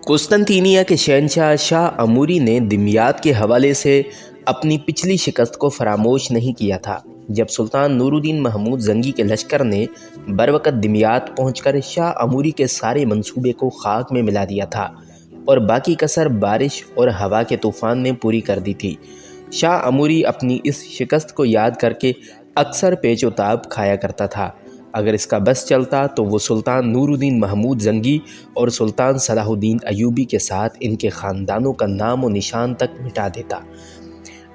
قسطنطینیہ کے شہنشاہ شاہ اموری نے دمیاط کے حوالے سے اپنی پچھلی شکست کو فراموش نہیں کیا تھا۔ جب سلطان نور الدین محمود زنگی کے لشکر نے بروقت دمیاط پہنچ کر شاہ اموری کے سارے منصوبے کو خاک میں ملا دیا تھا اور باقی کسر بارش اور ہوا کے طوفان نے پوری کر دی تھی، شاہ اموری اپنی اس شکست کو یاد کر کے اکثر پیچ و تاب کھایا کرتا تھا۔ اگر اس کا بس چلتا تو وہ سلطان نور الدین محمود زنگی اور سلطان صلاح الدین ایوبی کے ساتھ ان کے خاندانوں کا نام و نشان تک مٹا دیتا۔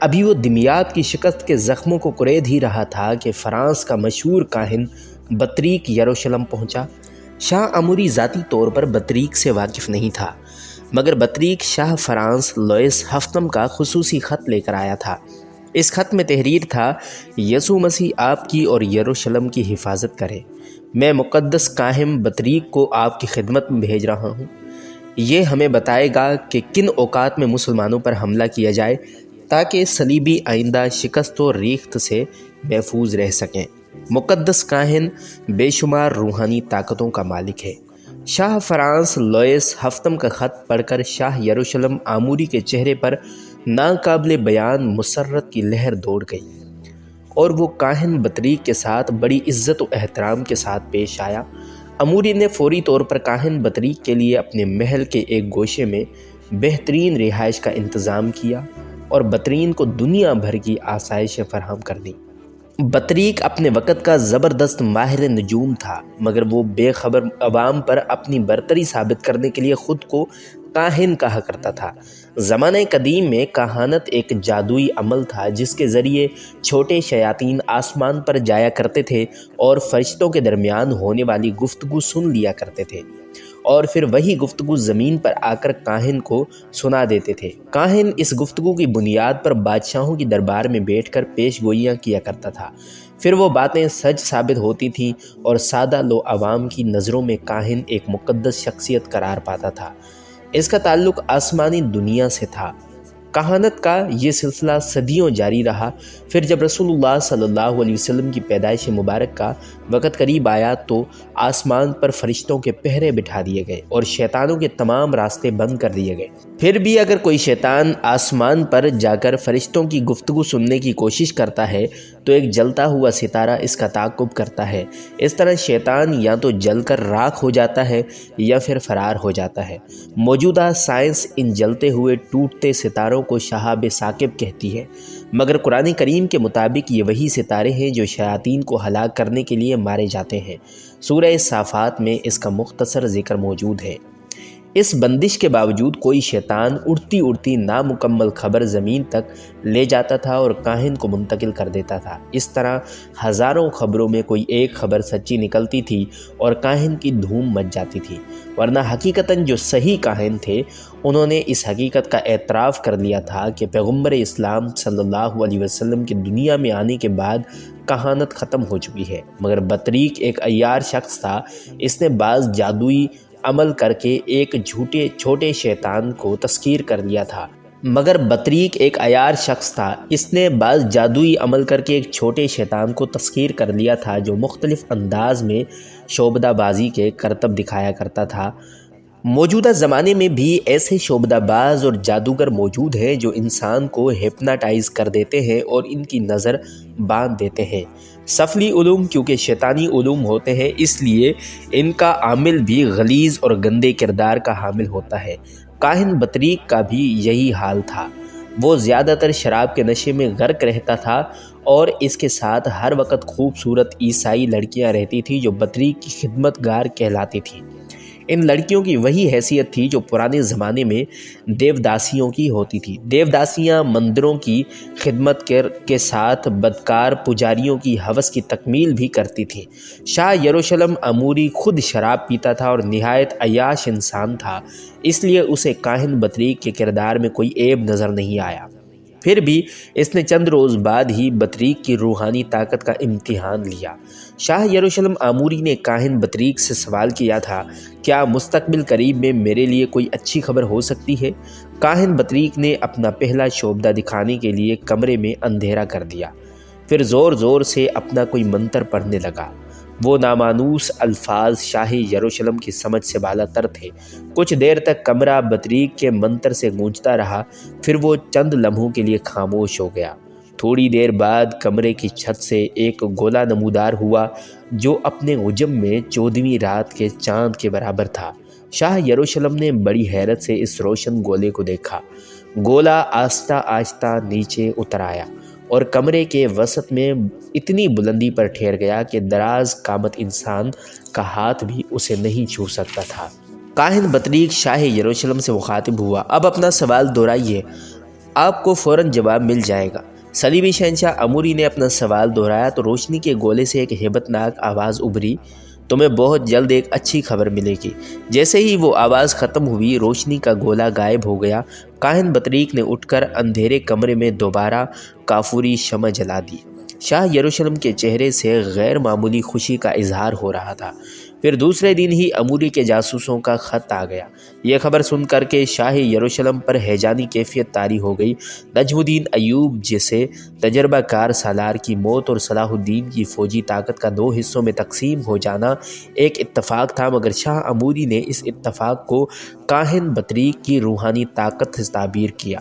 ابھی وہ دمیاط کی شکست کے زخموں کو کرید ہی رہا تھا کہ فرانس کا مشہور کاہن بطریق یروشلم پہنچا۔ شاہ اموری ذاتی طور پر بطریق سے واقف نہیں تھا، مگر بطریق شاہ فرانس لوئس ہفتم کا خصوصی خط لے کر آیا تھا۔ اس خط میں تحریر تھا: یسوع مسیح آپ کی اور یروشلم کی حفاظت کرے۔ میں مقدس کاہن بطریق کو آپ کی خدمت میں بھیج رہا ہوں۔ یہ ہمیں بتائے گا کہ کن اوقات میں مسلمانوں پر حملہ کیا جائے تاکہ صلیبی آئندہ شکست و ریخت سے محفوظ رہ سکیں۔ مقدس کاہن بے شمار روحانی طاقتوں کا مالک ہے۔ شاہ فرانس لوئس ہفتم کا خط پڑھ کر شاہ یروشلم اموری کے چہرے پر ناقابل بیان مسرت کی لہر دوڑ گئی اور وہ کاہن بطریق کے ساتھ بڑی عزت و احترام کے ساتھ پیش آیا۔ اموری نے فوری طور پر کاہن بطریق کے لیے اپنے محل کے ایک گوشے میں بہترین رہائش کا انتظام کیا اور بطرین کو دنیا بھر کی آسائشیں فراہم کر دیں۔ بطریق اپنے وقت کا زبردست ماہر نجوم تھا، مگر وہ بے خبر عوام پر اپنی برتری ثابت کرنے کے لیے خود کو کاہن کہا کرتا تھا۔ زمانہ قدیم میں کہانت ایک جادوئی عمل تھا جس کے ذریعے چھوٹے شیاطین آسمان پر جایا کرتے تھے اور فرشتوں کے درمیان ہونے والی گفتگو سن لیا کرتے تھے اور پھر وہی گفتگو زمین پر آ کر کاہن کو سنا دیتے تھے۔ کاہن اس گفتگو کی بنیاد پر بادشاہوں کی دربار میں بیٹھ کر پیش گوئیاں کیا کرتا تھا۔ پھر وہ باتیں سچ ثابت ہوتی تھیں اور سادہ لو عوام کی نظروں میں کاہن ایک مقدس شخصیت قرار پاتا تھا۔ اس کا تعلق آسمانی دنیا سے تھا۔ کہانت کا یہ سلسلہ صدیوں جاری رہا۔ پھر جب رسول اللہ صلی اللہ علیہ وسلم کی پیدائش مبارک کا وقت قریب آیا تو آسمان پر فرشتوں کے پہرے بٹھا دیے گئے اور شیطانوں کے تمام راستے بند کر دیے گئے۔ پھر بھی اگر کوئی شیطان آسمان پر جا کر فرشتوں کی گفتگو سننے کی کوشش کرتا ہے تو ایک جلتا ہوا ستارہ اس کا تعاقب کرتا ہے۔ اس طرح شیطان یا تو جل کر راکھ ہو جاتا ہے یا پھر فرار ہو جاتا ہے۔ موجودہ سائنس ان جلتے ہوئے ٹوٹتے ستاروں کو شہاب ثاقب کہتی ہے، مگر قرآن کریم کے مطابق یہ وہی ستارے ہیں جو شیاطین کو ہلاک کرنے کے لیے مارے جاتے ہیں۔ سورہ صافات میں اس کا مختصر ذکر موجود ہے۔ اس بندش کے باوجود کوئی شیطان اڑتی اڑتی نامکمل خبر زمین تک لے جاتا تھا اور کاہن کو منتقل کر دیتا تھا۔ اس طرح ہزاروں خبروں میں کوئی ایک خبر سچی نکلتی تھی اور کاہن کی دھوم مچ جاتی تھی، ورنہ حقیقتاً جو صحیح کاہن تھے انہوں نے اس حقیقت کا اعتراف کر لیا تھا کہ پیغمبر اسلام صلی اللہ علیہ وسلم کے دنیا میں آنے کے بعد کہانت ختم ہو چکی ہے۔ مگر بطریق ایک عیار شخص تھا۔ اس نے بعض جادوئی عمل کر کے ایک چھوٹے شیطان کو تسخیر کر لیا تھا۔ جو مختلف انداز میں شعبدہ بازی کے کرتب دکھایا کرتا تھا۔ موجودہ زمانے میں بھی ایسے شعبدہ باز اور جادوگر موجود ہیں جو انسان کو ہپناٹائز کر دیتے ہیں اور ان کی نظر باندھ دیتے ہیں۔ سفلی علوم کیونکہ شیطانی علوم ہوتے ہیں، اس لیے ان کا عامل بھی غلیظ اور گندے کردار کا حامل ہوتا ہے۔ کاہن بطریق کا بھی یہی حال تھا۔ وہ زیادہ تر شراب کے نشے میں غرق رہتا تھا اور اس کے ساتھ ہر وقت خوبصورت عیسائی لڑکیاں رہتی تھیں جو بطریق کی خدمت گار کہلاتی تھیں۔ ان لڑکیوں کی وہی حیثیت تھی جو پرانے زمانے میں دیوداسیوں کی ہوتی تھی۔ دیوداسیاں مندروں کی خدمت کے ساتھ بدکار پجاریوں کی ہوس کی تکمیل بھی کرتی تھیں۔ شاہ یروشلم اموری خود شراب پیتا تھا اور نہایت عیاش انسان تھا، اس لیے اسے کاہن بطریق کے کردار میں کوئی عیب نظر نہیں آیا۔ پھر بھی اس نے چند روز بعد ہی بطریق کی روحانی طاقت کا امتحان لیا۔ شاہ یروشلم اموری نے کاہن بطریق سے سوال کیا تھا: کیا مستقبل قریب میں میرے لیے کوئی اچھی خبر ہو سکتی ہے؟ کاہن بطریق نے اپنا پہلا شعبدہ دکھانے کے لیے کمرے میں اندھیرا کر دیا، پھر زور زور سے اپنا کوئی منتر پڑھنے لگا۔ وہ نامانوس الفاظ شاہ یروشلم کی سمجھ سے بالا تر تھے۔ کچھ دیر تک کمرہ بطریق کے منتر سے گونجتا رہا، پھر وہ چند لمحوں کے لیے خاموش ہو گیا۔ تھوڑی دیر بعد کمرے کی چھت سے ایک گولا نمودار ہوا جو اپنے عجم میں 14ویں رات کے چاند کے برابر تھا۔ شاہ یروشلم نے بڑی حیرت سے اس روشن گولے کو دیکھا۔ گولا آہستہ آہستہ نیچے اتر آیا اور کمرے کے وسط میں اتنی بلندی پر ٹھہر گیا کہ دراز قامت انسان کا ہاتھ بھی اسے نہیں چھو سکتا تھا۔ کاہن بطریق شاہ یروشلم سے مخاطب ہوا، اب اپنا سوال دہرائیے، آپ کو فوراً جواب مل جائے گا۔ صلیبی شہنشاہ اموری نے اپنا سوال دہرایا تو روشنی کے گولے سے ایک ہیبت ناک آواز ابھری، تمہیں بہت جلد ایک اچھی خبر ملے گی۔ جیسے ہی وہ آواز ختم ہوئی، روشنی کا گولا غائب ہو گیا۔ کاہن بطریق نے اٹھ کر اندھیرے کمرے میں دوبارہ کافوری شمع جلا دی۔ شاہ یروشلم کے چہرے سے غیر معمولی خوشی کا اظہار ہو رہا تھا۔ پھر دوسرے دن ہی اموری کے جاسوسوں کا خط آ گیا۔ یہ خبر سن کر کے شاہ یروشلم پر ہیجانی کیفیت طاری ہو گئی۔ نجم الدین ایوب جیسے تجربہ کار سالار کی موت اور صلاح الدین کی فوجی طاقت کا 2 حصوں میں تقسیم ہو جانا ایک اتفاق تھا، مگر شاہ اموری نے اس اتفاق کو کاہن بطریق کی روحانی طاقت سے تعبیر کیا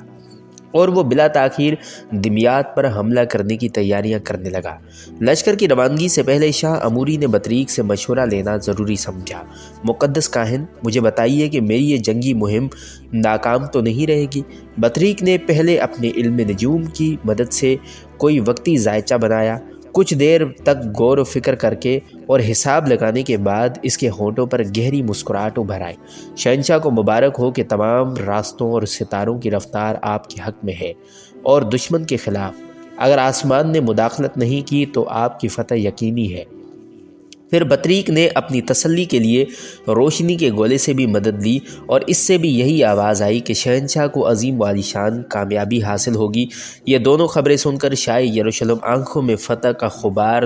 اور وہ بلا تاخیر دمیاط پر حملہ کرنے کی تیاریاں کرنے لگا۔ لشکر کی روانگی سے پہلے شاہ اموری نے بطریق سے مشورہ لینا ضروری سمجھا۔ مقدس کاہن، مجھے بتائیے کہ میری یہ جنگی مہم ناکام تو نہیں رہے گی؟ بطریق نے پہلے اپنے علم نجوم کی مدد سے کوئی وقتی ذائچہ بنایا۔ کچھ دیر تک غور و فکر کر کے اور حساب لگانے کے بعد اس کے ہونٹوں پر گہری مسکراہٹ ابھر آئی۔ شہنشاہ کو مبارک ہو کہ تمام راستوں اور ستاروں کی رفتار آپ کے حق میں ہے اور دشمن کے خلاف۔ اگر آسمان نے مداخلت نہیں کی تو آپ کی فتح یقینی ہے۔ پھر بطریق نے اپنی تسلی کے لیے روشنی کے گولے سے بھی مدد لی اور اس سے بھی یہی آواز آئی کہ شہنشاہ کو عظیم و عالیشان کامیابی حاصل ہوگی۔ یہ دونوں خبریں سن کر شاہ یروشلم آنکھوں میں فتح کا خمار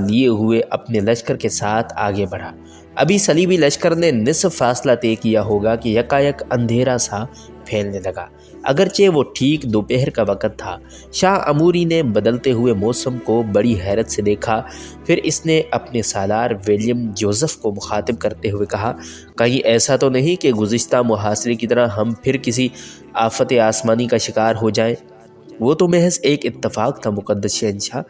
لیے ہوئے اپنے لشکر کے ساتھ آگے بڑھا۔ ابھی صلیبی لشکر نے نصف فاصلہ طے کیا ہوگا کہ یکایک اندھیرا سا پھیلنے لگا، اگرچہ وہ ٹھیک دوپہر کا وقت تھا۔ شاہ اموری نے بدلتے ہوئے موسم کو بڑی حیرت سے دیکھا۔ پھر اس نے اپنے سالار ولیم جوزف کو مخاطب کرتے ہوئے کہا، کہیں ایسا تو نہیں کہ گزشتہ محاصرے کی طرح ہم پھر کسی آفت آسمانی کا شکار ہو جائیں؟ وہ تو محض ایک اتفاق تھا مقدس شہنشاہ،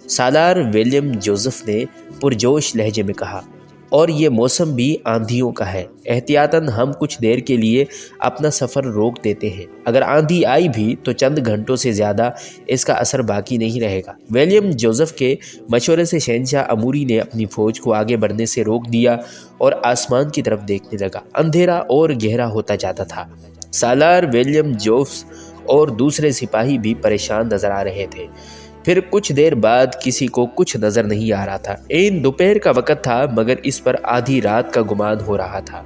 سالار ولیم جوزف نے پرجوش لہجے میں کہا، اور یہ موسم بھی آندھیوں کا ہے۔ احتیاطاً ہم کچھ دیر کے لیے اپنا سفر روک دیتے ہیں۔ اگر آندھی آئی بھی تو چند گھنٹوں سے زیادہ اس کا اثر باقی نہیں رہے گا۔ ولیم جوزف کے مشورے سے شہنشاہ اموری نے اپنی فوج کو آگے بڑھنے سے روک دیا اور آسمان کی طرف دیکھنے لگا۔ اندھیرا اور گہرا ہوتا جاتا تھا۔ سالار ولیم جوزف اور دوسرے سپاہی بھی پریشان نظر آ رہے تھے۔ پھر کچھ دیر بعد کسی کو کچھ نظر نہیں آ رہا تھا۔ دوپہر کا وقت تھا مگر اس پر آدھی رات کا گمان ہو رہا تھا۔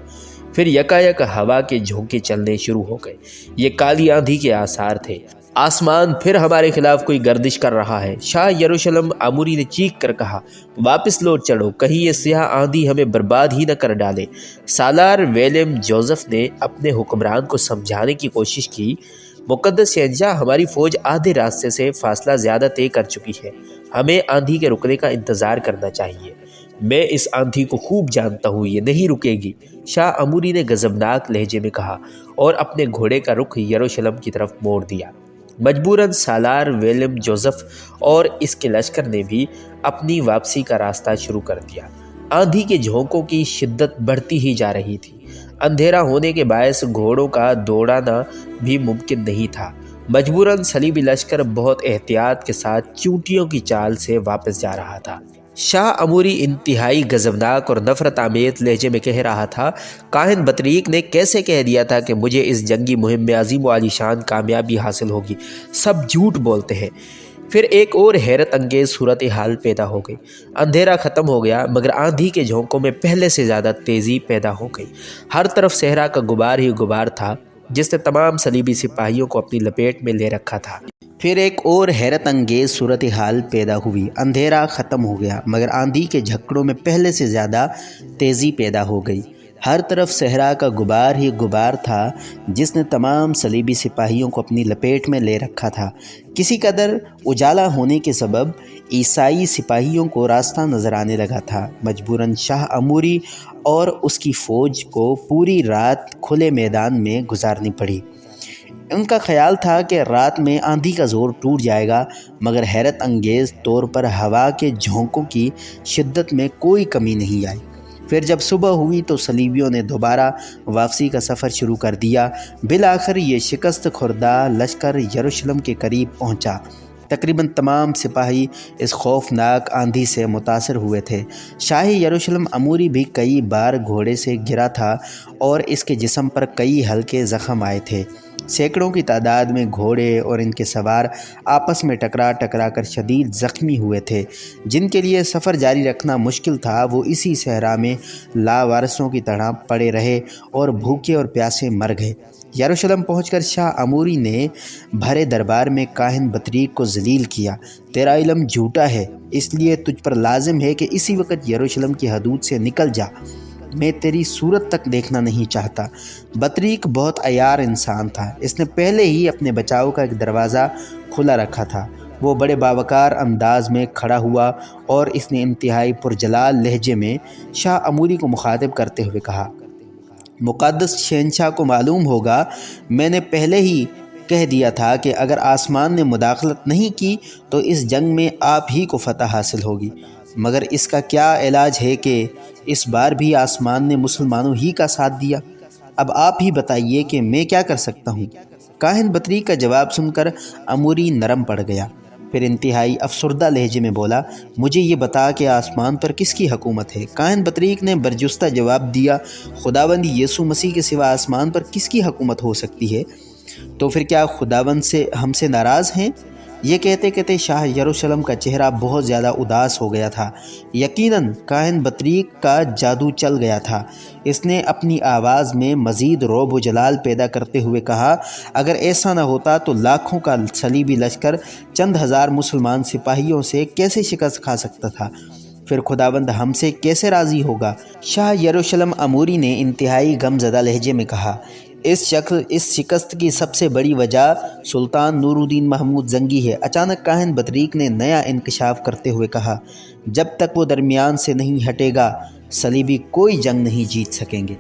پھر یکایک ہوا کے جھونکے چلنے شروع ہو گئے۔ یہ کالی آندھی کے آثار تھے۔ آسمان پھر ہمارے خلاف کوئی گردش کر رہا ہے۔ شاہ یروشلم اموری نے چیخ کر کہا، واپس لوٹ چڑھو، کہیں یہ سیاہ آندھی ہمیں برباد ہی نہ کر ڈالے۔ سالار ولیم جوزف نے اپنے حکمران کو سمجھانے کی کوشش کی، مقدس شہنشاہ، ہماری فوج آدھے راستے سے فاصلہ زیادہ طے کر چکی ہے، ہمیں آندھی کے رکنے کا انتظار کرنا چاہیے۔ میں اس آندھی کو خوب جانتا ہوں، یہ نہیں رکے گی، شاہ اموری نے غضبناک لہجے میں کہا اور اپنے گھوڑے کا رخ یروشلم کی طرف موڑ دیا۔ مجبوراً سالار ولیم جوزف اور اس کے لشکر نے بھی اپنی واپسی کا راستہ شروع کر دیا۔ آندھی کے جھونکوں کی شدت بڑھتی ہی جا رہی تھی۔ اندھیرا ہونے کے باعث گھوڑوں کا دوڑانا بھی ممکن نہیں تھا۔ مجبوراً صلیبی لشکر بہت احتیاط کے ساتھ چونٹیوں کی چال سے واپس جا رہا تھا۔ شاہ اموری انتہائی غضبناک اور نفرت آمیز لہجے میں کہہ رہا تھا، کاہن بطریق نے کیسے کہہ دیا تھا کہ مجھے اس جنگی مہم میں عظیم و عالیشان کامیابی حاصل ہوگی؟ سب جھوٹ بولتے ہیں۔ پھر ایک اور حیرت انگیز صورتحال پیدا ہو گئی۔ اندھیرا ختم ہو گیا مگر آندھی کے جھونکوں میں پہلے سے زیادہ تیزی پیدا ہو گئی۔ ہر طرف صحرا کا غبار ہی غبار تھا جس نے تمام صلیبی سپاہیوں کو اپنی لپیٹ میں لے رکھا تھا۔ پھر ایک اور حیرت انگیز صورتحال پیدا ہوئی۔ اندھیرا ختم ہو گیا مگر آندھی کے جھکڑوں میں پہلے سے زیادہ تیزی پیدا ہو گئی۔ ہر طرف صحرا کا غبار ہی غبار تھا جس نے تمام صلیبی سپاہیوں کو اپنی لپیٹ میں لے رکھا تھا۔ کسی قدر اجالا ہونے کے سبب عیسائی سپاہیوں کو راستہ نظر آنے لگا تھا۔ مجبوراً شاہ اموری اور اس کی فوج کو پوری رات کھلے میدان میں گزارنی پڑی۔ ان کا خیال تھا کہ رات میں آندھی کا زور ٹوٹ جائے گا، مگر حیرت انگیز طور پر ہوا کے جھونکوں کی شدت میں کوئی کمی نہیں آئی۔ پھر جب صبح ہوئی تو صلیبیوں نے دوبارہ واپسی کا سفر شروع کر دیا۔ بالآخر یہ شکست خوردہ لشکر یروشلم کے قریب پہنچا۔ تقریباً تمام سپاہی اس خوفناک آندھی سے متاثر ہوئے تھے۔ شاہی یروشلم اموری بھی کئی بار گھوڑے سے گرا تھا اور اس کے جسم پر کئی ہلکے زخم آئے تھے۔ سینکڑوں کی تعداد میں گھوڑے اور ان کے سوار آپس میں ٹکرا کر شدید زخمی ہوئے تھے۔ جن کے لیے سفر جاری رکھنا مشکل تھا وہ اسی صحرا میں لاوارثوں کی طرح پڑے رہے اور بھوکے اور پیاسے مر گئے۔ یروشلم پہنچ کر شاہ اموری نے بھرے دربار میں کاہن بطریق کو ذلیل کیا۔ تیرا علم جھوٹا ہے، اس لیے تجھ پر لازم ہے کہ اسی وقت یروشلم کی حدود سے نکل جا، میں تیری صورت تک دیکھنا نہیں چاہتا۔ بطریق بہت عیار انسان تھا، اس نے پہلے ہی اپنے بچاؤ کا ایک دروازہ کھلا رکھا تھا۔ وہ بڑے باوقار انداز میں کھڑا ہوا اور اس نے انتہائی پرجلال لہجے میں شاہ اموری کو مخاطب کرتے ہوئے کہا، مقدس شہنشاہ کو معلوم ہوگا، میں نے پہلے ہی کہہ دیا تھا کہ اگر آسمان نے مداخلت نہیں کی تو اس جنگ میں آپ ہی کو فتح حاصل ہوگی، مگر اس کا کیا علاج ہے کہ اس بار بھی آسمان نے مسلمانوں ہی کا ساتھ دیا؟ اب آپ ہی بتائیے کہ میں کیا کر سکتا ہوں؟ کاہن بطریق کا جواب سن کر اموری نرم پڑ گیا۔ پھر انتہائی افسردہ لہجے میں بولا، مجھے یہ بتا کہ آسمان پر کس کی حکومت ہے؟ کاہن بطریق نے برجستہ جواب دیا، خداوند یسوع مسیح کے سوا آسمان پر کس کی حکومت ہو سکتی ہے؟ تو پھر کیا خداوند سے ہم سے ناراض ہیں؟ یہ کہتے کہتے شاہ یروشلم کا چہرہ بہت زیادہ اداس ہو گیا تھا۔ یقیناً کاہن بطریق کا جادو چل گیا تھا۔ اس نے اپنی آواز میں مزید رعب و جلال پیدا کرتے ہوئے کہا، اگر ایسا نہ ہوتا تو لاکھوں کا صلیبی لشکر چند ہزار مسلمان سپاہیوں سے کیسے شکست کھا سکتا تھا؟ پھر خداوند ہم سے کیسے راضی ہوگا؟ شاہ یروشلم اموری نے انتہائی غم زدہ لہجے میں کہا، اس شکست کی سب سے بڑی وجہ سلطان نور الدین محمود زنگی ہے۔ اچانک کاہن بطریق نے نیا انکشاف کرتے ہوئے کہا، جب تک وہ درمیان سے نہیں ہٹے گا صلیبی کوئی جنگ نہیں جیت سکیں گے۔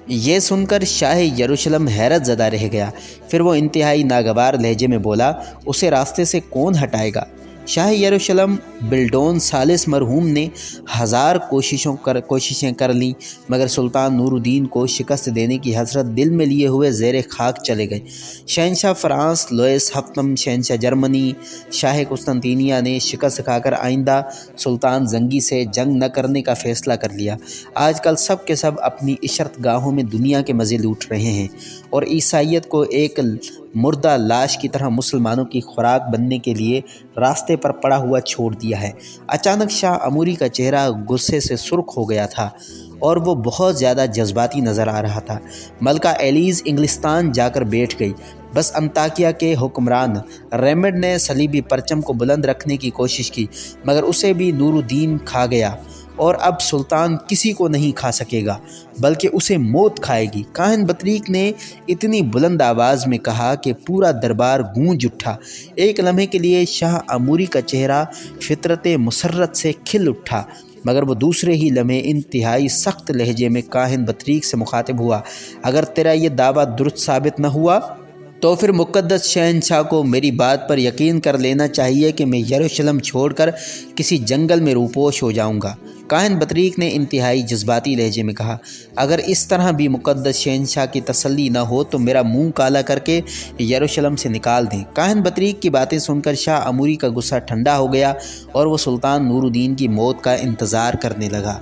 یہ سن کر شاہ یروشلم حیرت زدہ رہ گیا۔ پھر وہ انتہائی ناگوار لہجے میں بولا، اسے راستے سے کون ہٹائے گا؟ شاہ یروشلم بلڈون ثالث مرحوم نے ہزار کوششیں کر لیں، مگر سلطان نور الدین کو شکست دینے کی حسرت دل میں لیے ہوئے زیر خاک چلے گئے۔ شہنشاہ فرانس لوئس ہفتم، شہنشاہ جرمنی، شاہ قسطنطینیہ نے شکست کھا کر آئندہ سلطان زنگی سے جنگ نہ کرنے کا فیصلہ کر لیا۔ آج کل سب کے سب اپنی عشرت گاہوں میں دنیا کے مزے لوٹ رہے ہیں اور عیسائیت کو ایک مردہ لاش کی طرح مسلمانوں کی خوراک بننے کے لیے راستے پر پڑا ہوا چھوڑ دیا ہے۔ اچانک شاہ اموری کا چہرہ غصے سے سرخ ہو گیا تھا اور وہ بہت زیادہ جذباتی نظر آ رہا تھا۔ ملکہ ایلیز انگلستان جا کر بیٹھ گئی۔ بس انطاکیہ کے حکمران ریمنڈ نے صلیبی پرچم کو بلند رکھنے کی کوشش کی، مگر اسے بھی نور الدین کھا گیا اور اب سلطان کسی کو نہیں کھا سکے گا بلکہ اسے موت کھائے گی۔ کاہن بطریق نے اتنی بلند آواز میں کہا کہ پورا دربار گونج اٹھا۔ ایک لمحے کے لیے شاہ اموری کا چہرہ فطرت مسرت سے کھل اٹھا، مگر وہ دوسرے ہی لمحے انتہائی سخت لہجے میں کاہن بطریق سے مخاطب ہوا، اگر تیرا یہ دعویٰ درست ثابت نہ ہوا تو پھر مقدس شہنشاہ کو میری بات پر یقین کر لینا چاہیے کہ میں یروشلم چھوڑ کر کسی جنگل میں روپوش ہو جاؤں گا۔ کاہن بطریق نے انتہائی جذباتی لہجے میں کہا، اگر اس طرح بھی مقدس شہنشاہ کی تسلی نہ ہو تو میرا منہ کالا کر کے یروشلم سے نکال دیں۔ کاہن بطریق کی باتیں سن کر شاہ اموری کا غصہ ٹھنڈا ہو گیا اور وہ سلطان نور الدین کی موت کا انتظار کرنے لگا۔